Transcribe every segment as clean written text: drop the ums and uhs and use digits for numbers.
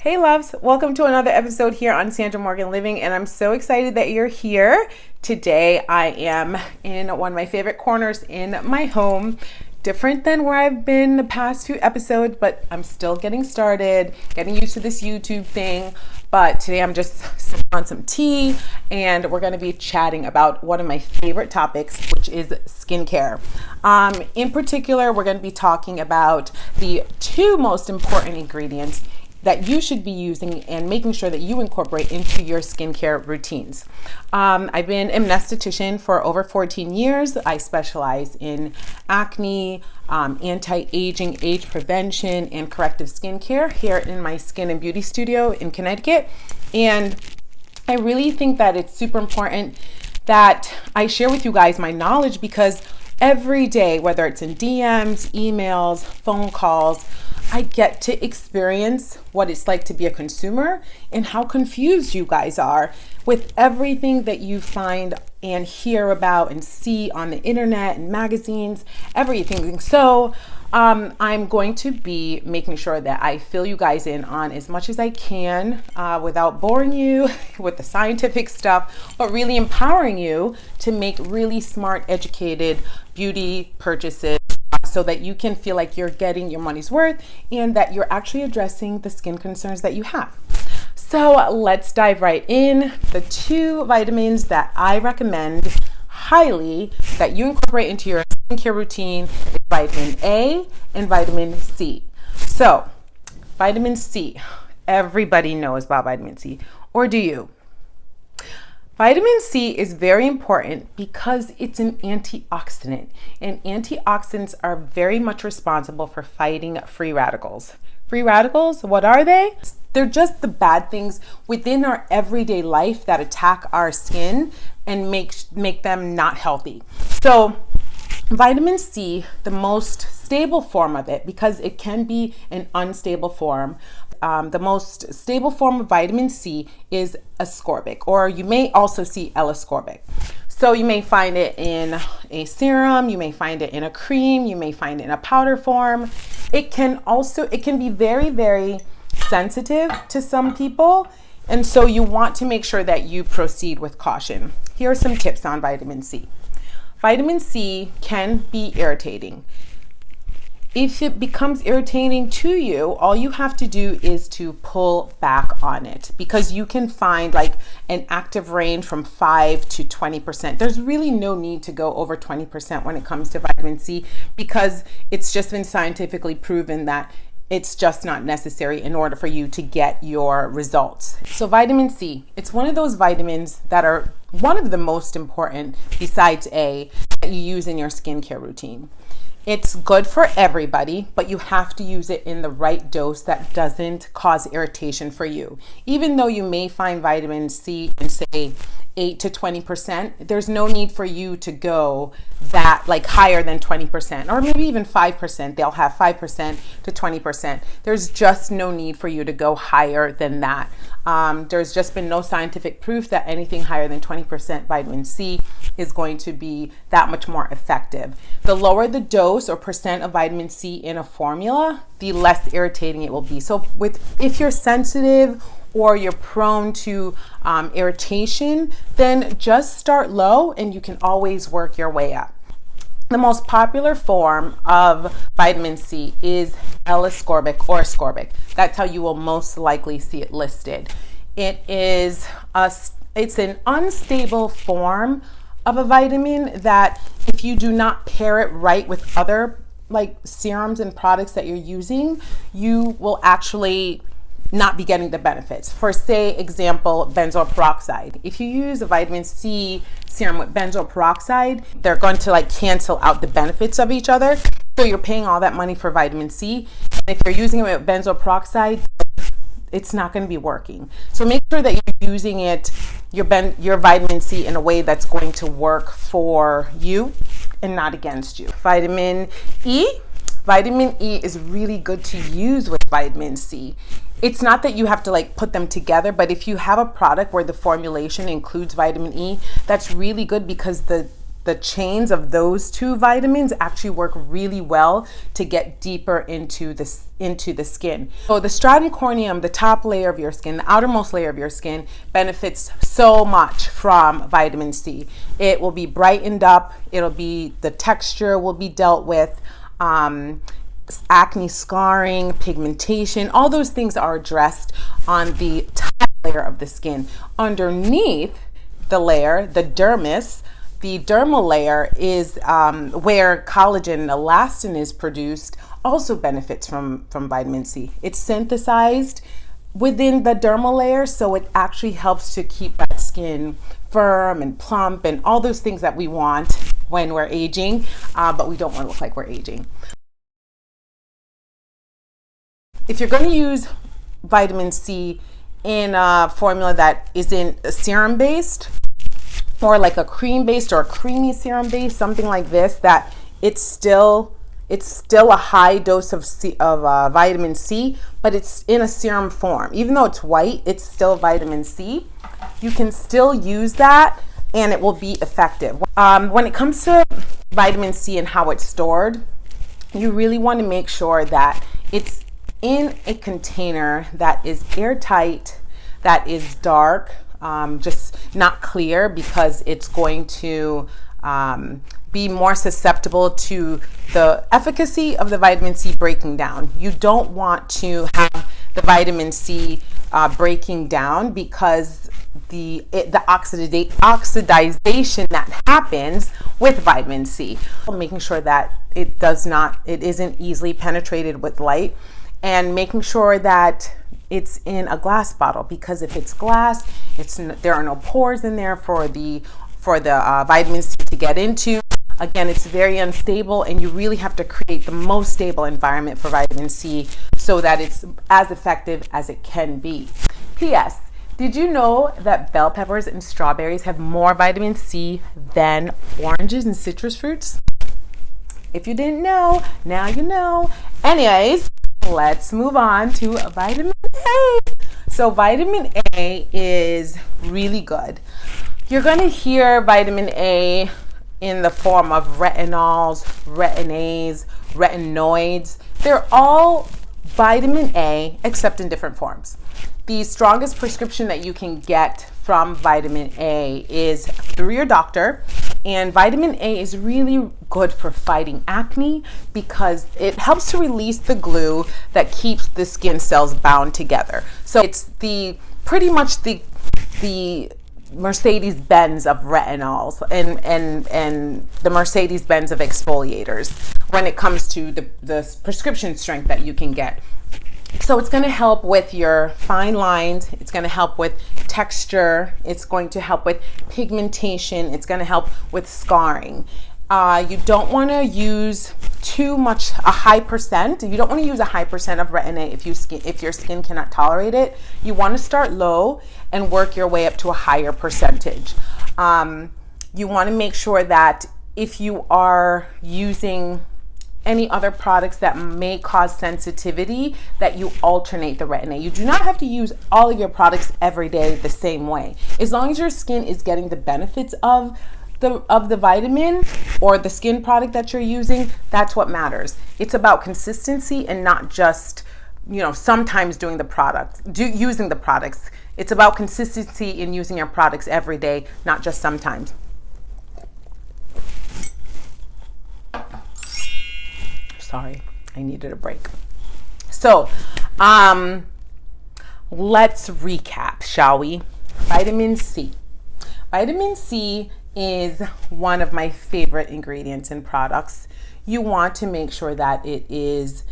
Hey loves, welcome to another episode here on Sandra Morgan Living, and I'm so excited that you're here. Today I am in one of my favorite corners in my home. Different than where I've been the past few episodes, but I'm still getting started, getting used to this YouTube thing. But today I'm just sipping on some tea and we're gonna be chatting about one of my favorite topics, which is skincare. In particular, we're gonna be talking about the two most important ingredients that you should be using and making sure that you incorporate into your skincare routines. I've been an esthetician for over 14 years. I specialize in acne, anti-aging, age prevention, and corrective skincare here in my skin and beauty studio in Connecticut. And I really think that it's super important that I share with you guys my knowledge, because every day, whether it's in DMs, emails, phone calls, I get to experience what it's like to be a consumer and how confused you guys are with everything that you find and hear about and see on the internet and magazines, everything. So I'm going to be making sure that I fill you guys in on as much as I can without boring you with the scientific stuff, but really empowering you to make really smart, educated beauty purchases, so that you can feel like you're getting your money's worth and that you're actually addressing the skin concerns that you have. So let's dive right in. The two vitamins that I recommend highly that you incorporate into your skincare routine is vitamin A and vitamin C. So vitamin C, everybody knows about vitamin C, or do you? Vitamin C is very important because it's an antioxidant, and antioxidants are very much responsible for fighting free radicals. Free radicals, what are they? They're just the bad things within our everyday life that attack our skin and make them not healthy. So vitamin C, the most stable form of it, because it can be an unstable form, the most stable form of vitamin C is ascorbic, or you may also see L-ascorbic. So you may find it in a serum, you may find it in a cream, you may find it in a powder form. It can be very, very sensitive to some people, and so you want to make sure that you proceed with caution. Here are some tips on vitamin C. Vitamin C can be irritating. If it becomes irritating to you, all you have to do is to pull back on it, because you can find like an active range from 5 to 20%. There's really no need to go over 20% when it comes to vitamin C, because it's just been scientifically proven that it's just not necessary in order for you to get your results. So vitamin C, it's one of those vitamins that are one of the most important, besides A, that you use in your skincare routine. It's good for everybody, but you have to use it in the right dose that doesn't cause irritation for you. Even though you may find vitamin C in, say, 8 to 20%, there's no need for you to go that like higher than 20%, or maybe even 5%. They'll have 5% to 20%. There's just no need for you to go higher than that. There's just been no scientific proof that anything higher than 20% vitamin C is going to be that much more effective. The lower the dose or percent of vitamin C in a formula, the less irritating it will be. So if you're sensitive or you're prone to irritation, then just start low and you can always work your way up. The most popular form of vitamin C is L-ascorbic or ascorbic. That's how you will most likely see it listed. It's an unstable form of a vitamin that if you do not pair it right with other like serums and products that you're using, you will actually not be getting the benefits. For say example, benzoyl peroxide. If you use a vitamin C serum with benzoyl peroxide, they're going to like cancel out the benefits of each other. So you're paying all that money for vitamin C. And if you're using it with benzoyl peroxide, it's not going to be working. So make sure that you're using your vitamin C in a way that's going to work for you and not against you. Vitamin E is really good to use with vitamin C. It's not that you have to like put them together, but if you have a product where the formulation includes vitamin E, that's really good, because the the chains of those two vitamins actually work really well to get deeper into the skin. So the stratum corneum, the top layer of your skin, the outermost layer of your skin, benefits so much from vitamin C. It will be brightened up. The texture will be dealt with. Acne, scarring, pigmentation, all those things are addressed on the top layer of the skin. Underneath the layer, the dermis, the dermal layer is where collagen and elastin is produced, also benefits from vitamin C. It's synthesized within the dermal layer, so it actually helps to keep that skin firm and plump and all those things that we want when we're aging, but we don't want to look like we're aging. If you're going to use vitamin C in a formula that isn't serum based, or like a cream based or a creamy serum based, something like this, that it's still a high dose of vitamin C, but it's in a serum form. Even though it's white, it's still vitamin C. You can still use that and it will be effective. When it comes to vitamin C and how it's stored, you really want to make sure that it's in a container that is airtight, that is dark, just not clear, because it's going to be more susceptible to the efficacy of the vitamin C breaking down. You don't want to have the vitamin C breaking down, because the oxidization that happens with vitamin C, making sure that it isn't easily penetrated with light, and making sure that it's in a glass bottle, because if it's glass, there are no pores in there for the vitamin C to get into. Again, it's very unstable, and you really have to create the most stable environment for vitamin C so that it's as effective as it can be. P.S. Did you know that bell peppers and strawberries have more vitamin C than oranges and citrus fruits? If you didn't know, now you know. Anyways, let's move on to vitamin A. So vitamin A is really good. You're going to hear vitamin A in the form of retinols, retinase, retinoids. They're all vitamin A, except in different forms. The strongest prescription that you can get from vitamin A is through your doctor, and vitamin A is really good for fighting acne because it helps to release the glue that keeps the skin cells bound together. So it's pretty much the Mercedes-Benz of retinols and the Mercedes-Benz of exfoliators when it comes to the prescription strength that you can get. So it's going to help with your fine lines, it's going to help with texture, it's going to help with pigmentation, it's going to help with scarring. You don't want to use a high percent. You don't want to use a high percent of retin A if your skin cannot tolerate it. You want to start low and work your way up to a higher percentage. You want to make sure that if you are using any other products that may cause sensitivity, that you alternate the retin A. You do not have to use all of your products every day the same way. As long as your skin is getting the benefits of the vitamin or the skin product that you're using, that's what matters. It's about consistency and not just, sometimes using the products. It's about consistency in using your products every day, not just sometimes. Sorry, I needed a break. So, let's recap, shall we? Vitamin C. Vitamin C is one of my favorite ingredients in products. You want to make sure that it is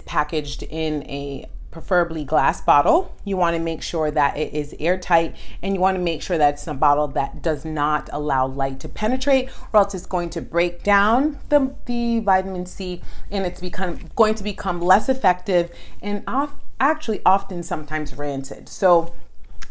packaged in a preferably glass bottle. You want to make sure that it is airtight, and you want to make sure that it's in a bottle that does not allow light to penetrate, or else it's going to break down the vitamin C, and it's going to become less effective and often sometimes rancid. So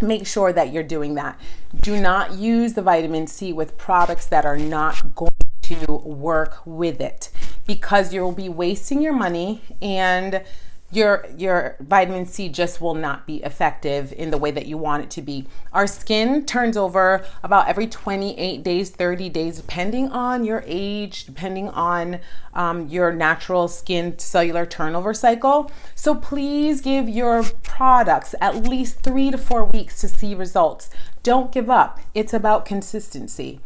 make sure that you're doing that. Do not use the vitamin C with products that are not going to work with it, because you'll be wasting your money and your vitamin C just will not be effective in the way that you want it to be. Our skin turns over about every 28 days, 30 days, depending on your age, depending on your natural skin cellular turnover cycle. So please give your products at least 3 to 4 weeks to see results. Don't give up. It's about consistency.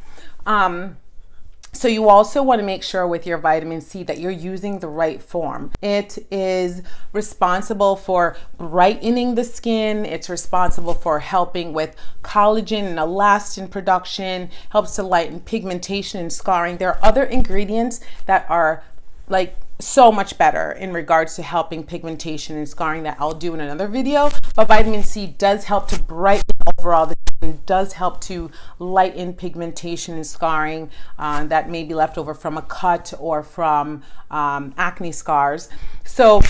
So you also want to make sure with your vitamin C that you're using the right form. It is responsible for brightening the skin. It's responsible for helping with collagen and elastin production, helps to lighten pigmentation and scarring. There are other ingredients that are like so much better in regards to helping pigmentation and scarring that I'll do in another video. But vitamin C does help to brighten overall the skin, does help to lighten pigmentation and scarring that may be left over from a cut or from acne scars. So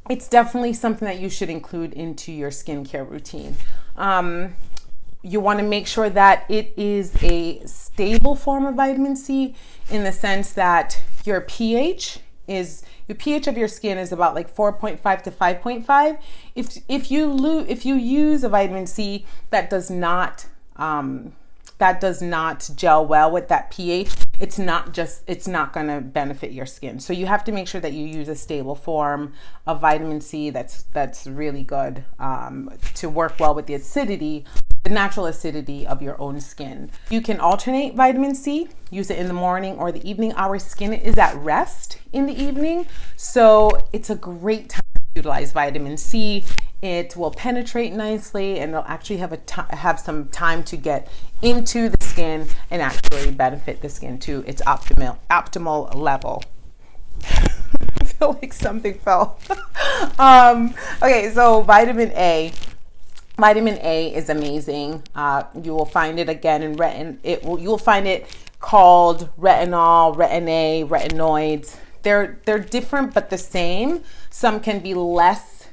it's definitely something that you should include into your skincare routine. You want to make sure that it is a stable form of vitamin C in the sense that your pH of your skin is about like 4.5 to 5.5. If you use a vitamin C that does not gel well with that pH, it's not going to benefit your skin. So you have to make sure that you use a stable form of vitamin C that's really good to work well with the natural acidity of your own skin. You can alternate vitamin C, use it in the morning or the evening. Our skin is at rest in the evening, so it's a great time to utilize vitamin C. It will penetrate nicely and it'll actually have some time to get into the skin and actually benefit the skin to its optimal level. I feel like something fell. Okay, so vitamin A. Vitamin A is amazing. You will find it again in you will find it called retinol, retin-A, retinoids. They're different but the same. Some can be less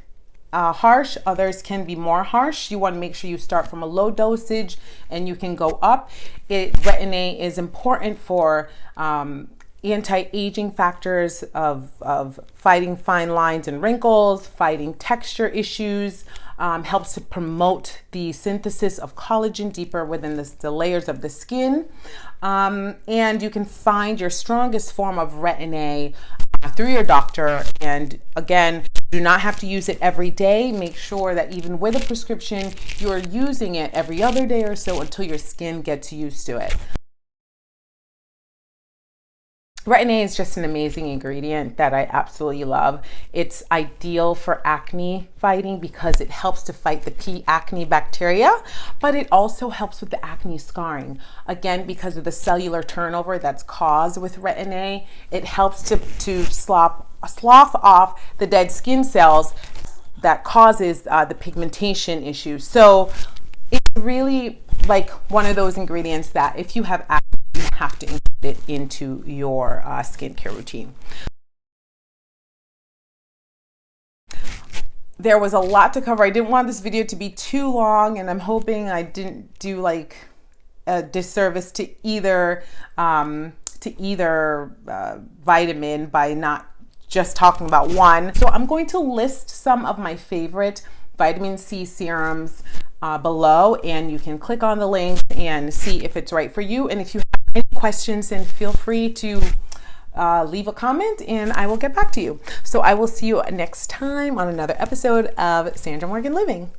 harsh, others can be more harsh. You want to make sure you start from a low dosage and you can go up. Retin-A is important for anti-aging factors of fighting fine lines and wrinkles, fighting texture issues, helps to promote the synthesis of collagen deeper within the layers of the skin. And you can find your strongest form of retin-A through your doctor. And again, do not have to use it every day. Make sure that even with a prescription, you're using it every other day or so until your skin gets used to it. Retin-A is just an amazing ingredient that I absolutely love. It's ideal for acne fighting because it helps to fight the P. acne bacteria, but it also helps with the acne scarring. Again, because of the cellular turnover that's caused with Retin-A, it helps to slough off the dead skin cells that causes the pigmentation issues. So it's really like one of those ingredients that if you have acne, you have to include it into your skincare routine. There was a lot to cover. I didn't want this video to be too long, and I'm hoping I didn't do like a disservice to either vitamin by not just talking about one. So I'm going to list some of my favorite vitamin C serums below, and you can click on the link and see if it's right for you. And if you have any questions, then feel free to leave a comment and I will get back to you. So I will see you next time on another episode of Sandra Morgan Living.